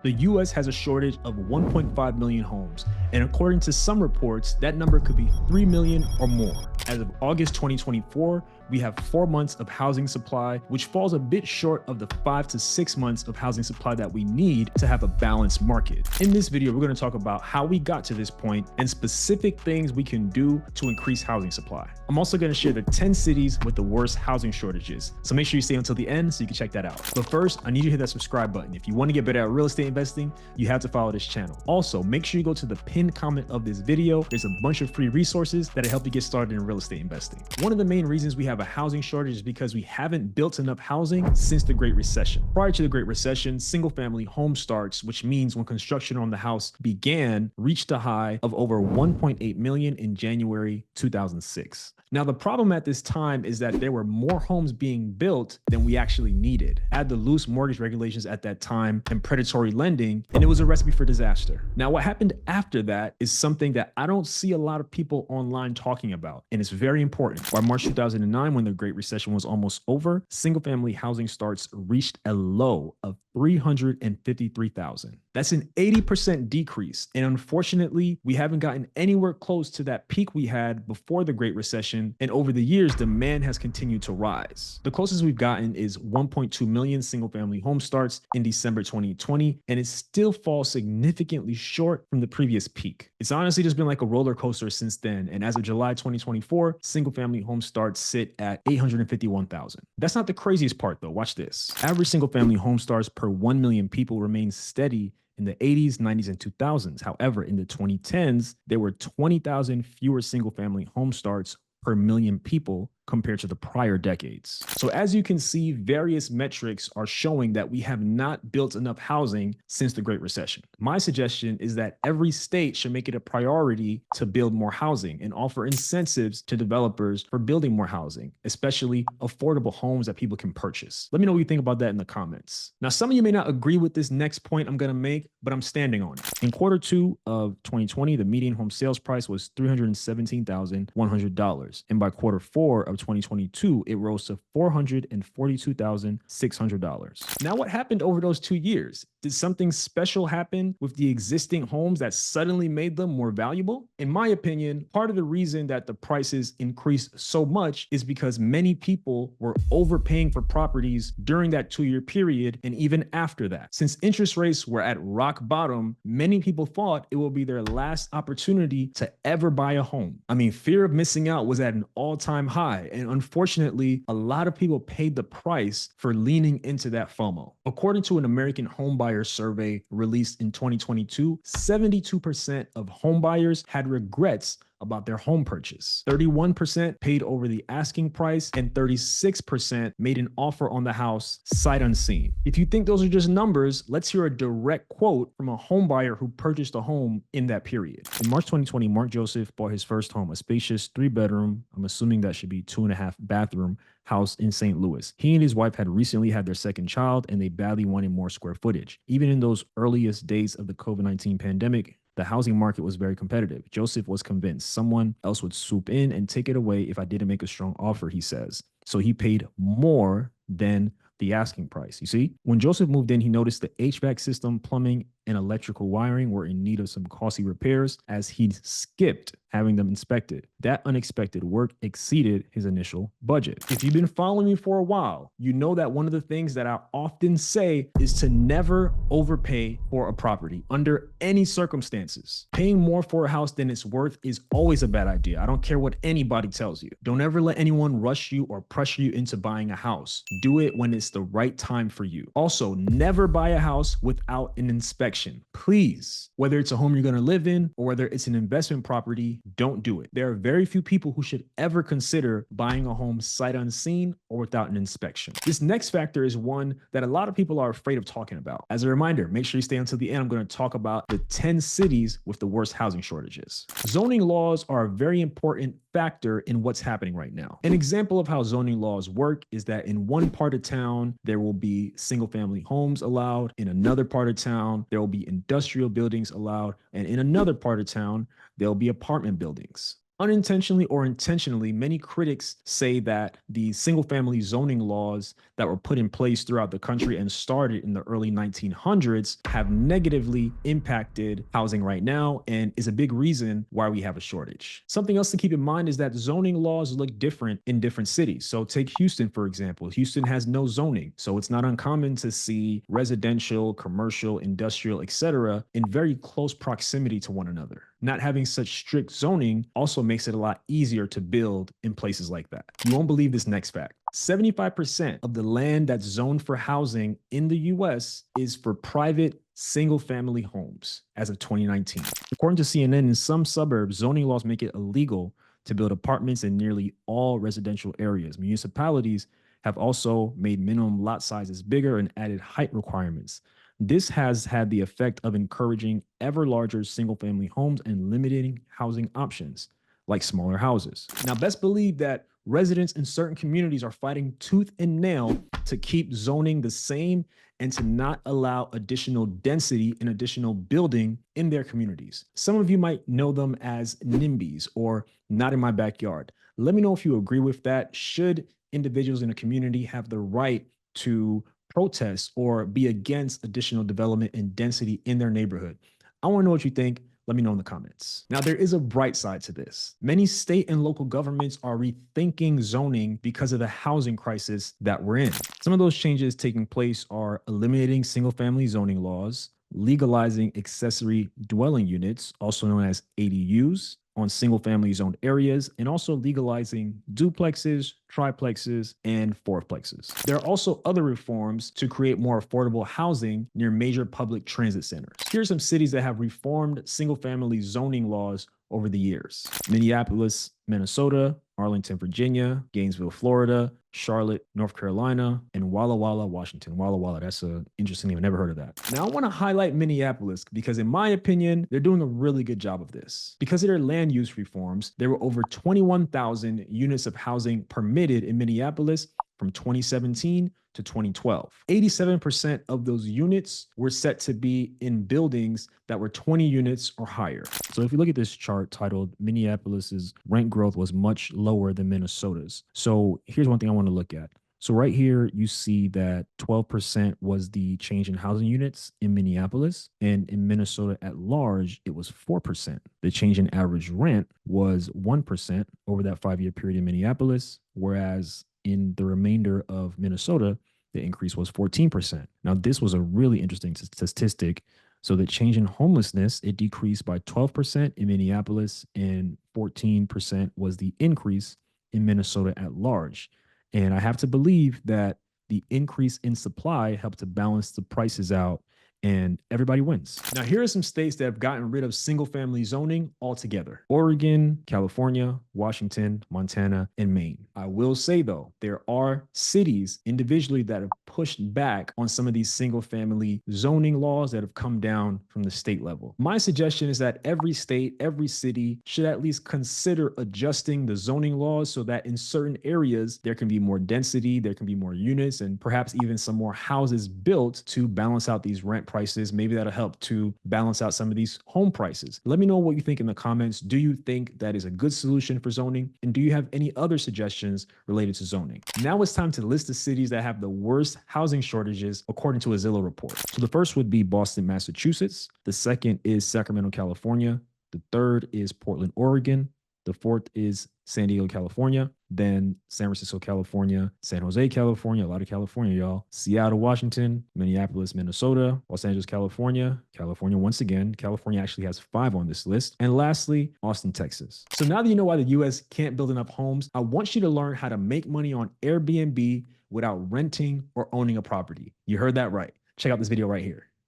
The US has a shortage of 1.5 million homes, and according to some reports, that number could be 3 million or more. As of August 2024, we have 4 months of housing supply, which falls a bit short of the 5 to 6 months of housing supply that we need to have a balanced market. In this video, we're going to talk about how we got to this point and specific things we can do to increase housing supply. I'm also going to share the 10 cities with the worst housing shortages, so make sure you stay until the end so you can check that out. But first, I need you to hit that subscribe button. If you want to get better at real estate investing, you have to follow this channel. Also, make sure you go to the pinned comment of this video. There's a bunch of free resources that'll help you get started in real estate investing. One of the main reasons we have a housing shortage is because we haven't built enough housing since the Great Recession. Prior to the Great Recession, single-family home starts, which means when construction on the house began, reached a high of over 1.8 million in January 2006. Now, the problem at this time is that there were more homes being built than we actually needed. Add the loose mortgage regulations at that time and predatory lending, and it was a recipe for disaster. Now, what happened after that is something that I don't see a lot of people online talking about, and it's very important. By March 2009, when the Great Recession was almost over, single-family housing starts reached a low of 353,000. That's an 80% decrease. And unfortunately, we haven't gotten anywhere close to that peak we had before the Great Recession. And over the years, demand has continued to rise. The closest we've gotten is 1.2 million single family home starts in December 2020, and it still falls significantly short from the previous peak. It's honestly just been like a roller coaster since then. And as of July 2024, single family home starts sit at 851,000. That's not the craziest part though. Watch this. Average single family home starts per 1 million people remains steady in the 80s, 90s, and 2000s. However, in the 2010s, there were 20,000 fewer single-family home starts per million people compared to the prior decades. So as you can see, various metrics are showing that we have not built enough housing since the Great Recession. My suggestion is that every state should make it a priority to build more housing and offer incentives to developers for building more housing, especially affordable homes that people can purchase. Let me know what you think about that in the comments. Now, some of you may not agree with this next point I'm going to make, but I'm standing on it. In Q2 of 2020, the median home sales price was $317,100. And by Q4 of 2022, it rose to $442,600. Now, what happened over those 2 years? Did something special happen with the existing homes that suddenly made them more valuable? In my opinion, part of the reason that the prices increased so much is because many people were overpaying for properties during that 2-year period and even after that. Since interest rates were at rock bottom, many people thought it will be their last opportunity to ever buy a home. I mean, fear of missing out was at an all-time high. And unfortunately, a lot of people paid the price for leaning into that FOMO. According to an American home buyer survey released in 2022, 72% of home buyers had regrets about their home purchase. 31% paid over the asking price, and 36% made an offer on the house sight unseen. If you think those are just numbers, let's hear a direct quote from a home buyer who purchased a home in that period. In March 2020, Mark Joseph bought his first home, a spacious 3-bedroom, I'm assuming that should be 2.5 bathroom, house in St. Louis. He and his wife had recently had their second child, and they badly wanted more square footage. Even in those earliest days of the COVID-19 pandemic, the housing market was very competitive. Joseph was convinced someone else would swoop in and take it away if I didn't make a strong offer, he says. So he paid more than the asking price. You see, when Joseph moved in, he noticed the HVAC system, plumbing, and electrical wiring were in need of some costly repairs, as he'd skipped having them inspected. That unexpected work exceeded his initial budget. If you've been following me for a while, you know that one of the things that I often say is to never overpay for a property under any circumstances. Paying more for a house than it's worth is always a bad idea. I don't care what anybody tells you. Don't ever let anyone rush you or pressure you into buying a house. Do it when it's the right time for you. Also, never buy a house without an inspection. Please, whether it's a home you're going to live in or whether it's an investment property, don't do it. There are very few people who should ever consider buying a home sight unseen or without an inspection. This next factor is one that a lot of people are afraid of talking about. As a reminder, make sure you stay until the end. I'm going to talk about the 10 cities with the worst housing shortages. Zoning laws are a very important factor in what's happening right now. An example of how zoning laws work is that in one part of town, there will be single family homes allowed. In another part of town, there will be industrial buildings allowed. And in another part of town, there'll be apartment buildings. Unintentionally or intentionally, many critics say that the single family zoning laws that were put in place throughout the country and started in the early 1900s have negatively impacted housing right now and is a big reason why we have a shortage. Something else to keep in mind is that zoning laws look different in different cities. So take Houston, for example. Houston has no zoning, so it's not uncommon to see residential, commercial, industrial, etc., in very close proximity to one another. Not having such strict zoning also makes it a lot easier to build in places like that. You won't believe this next fact. 75% of the land that's zoned for housing in the US is for private single family homes as of 2019. According to CNN, in some suburbs, zoning laws make it illegal to build apartments in nearly all residential areas. Municipalities have also made minimum lot sizes bigger and added height requirements. This has had the effect of encouraging ever larger single family homes and limiting housing options like smaller houses. Now, best believe that residents in certain communities are fighting tooth and nail to keep zoning the same and to not allow additional density and additional building in their communities. Some of you might know them as NIMBYs or not in my backyard. Let me know if you agree with that. Should individuals in a community have the right to protest or be against additional development and density in their neighborhood? I want to know what you think. Let me know in the comments. Now, there is a bright side to this. Many state and local governments are rethinking zoning because of the housing crisis that we're in. Some of those changes taking place are eliminating single family zoning laws, legalizing accessory dwelling units, also known as ADUs, on single family zoned areas, and also legalizing duplexes, triplexes, and fourplexes. There are also other reforms to create more affordable housing near major public transit centers. Here are some cities that have reformed single family zoning laws over the years: Minneapolis, Minnesota; Arlington, Virginia; Gainesville, Florida; Charlotte, North Carolina; and Walla Walla, Washington. Walla Walla, that's an interesting name. I've never heard of that. Now, I want to highlight Minneapolis because, in my opinion, they're doing a really good job of this. Because of their land use reforms, there were over 21,000 units of housing permitted in Minneapolis from 2017 to 2012. 87% of those units were set to be in buildings that were 20 units or higher. So if you look at this chart titled Minneapolis's rent growth was much lower than Minnesota's. So here's one thing I want to look at. So right here, you see that 12% was the change in housing units in Minneapolis, and in Minnesota at large, it was 4%. The change in average rent was 1% over that 5-year period in Minneapolis, whereas in the remainder of Minnesota, the increase was 14%. Now, this was a really interesting statistic. So the change in homelessness, it decreased by 12% in Minneapolis, and 14% was the increase in Minnesota at large. And I have to believe that the increase in supply helped to balance the prices out and everybody wins. Now, here are some states that have gotten rid of single family zoning altogether: Oregon, California, Washington, Montana, and Maine. I will say, though, there are cities individually that have pushed back on some of these single family zoning laws that have come down from the state level. My suggestion is that every state, every city should at least consider adjusting the zoning laws so that in certain areas there can be more density, there can be more units, and perhaps even some more houses built to balance out these rent prices. Maybe that'll help to balance out some of these home prices. Let me know what you think in the comments. Do you think that is a good solution for zoning? And do you have any other suggestions related to zoning? Now it's time to list the cities that have the worst housing shortages according to a Zillow report. So the first would be Boston, Massachusetts. The second is Sacramento, California. The third is Portland, Oregon. The fourth is San Diego, California. Then San Francisco, California, San Jose, California, a lot of California, y'all. Seattle, Washington, Minneapolis, Minnesota, Los Angeles, California, California once again. California actually has 5 on this list. And lastly, Austin, Texas. So now that you know why the US can't build enough homes, I want you to learn how to make money on Airbnb without renting or owning a property. You heard that right. Check out this video right here.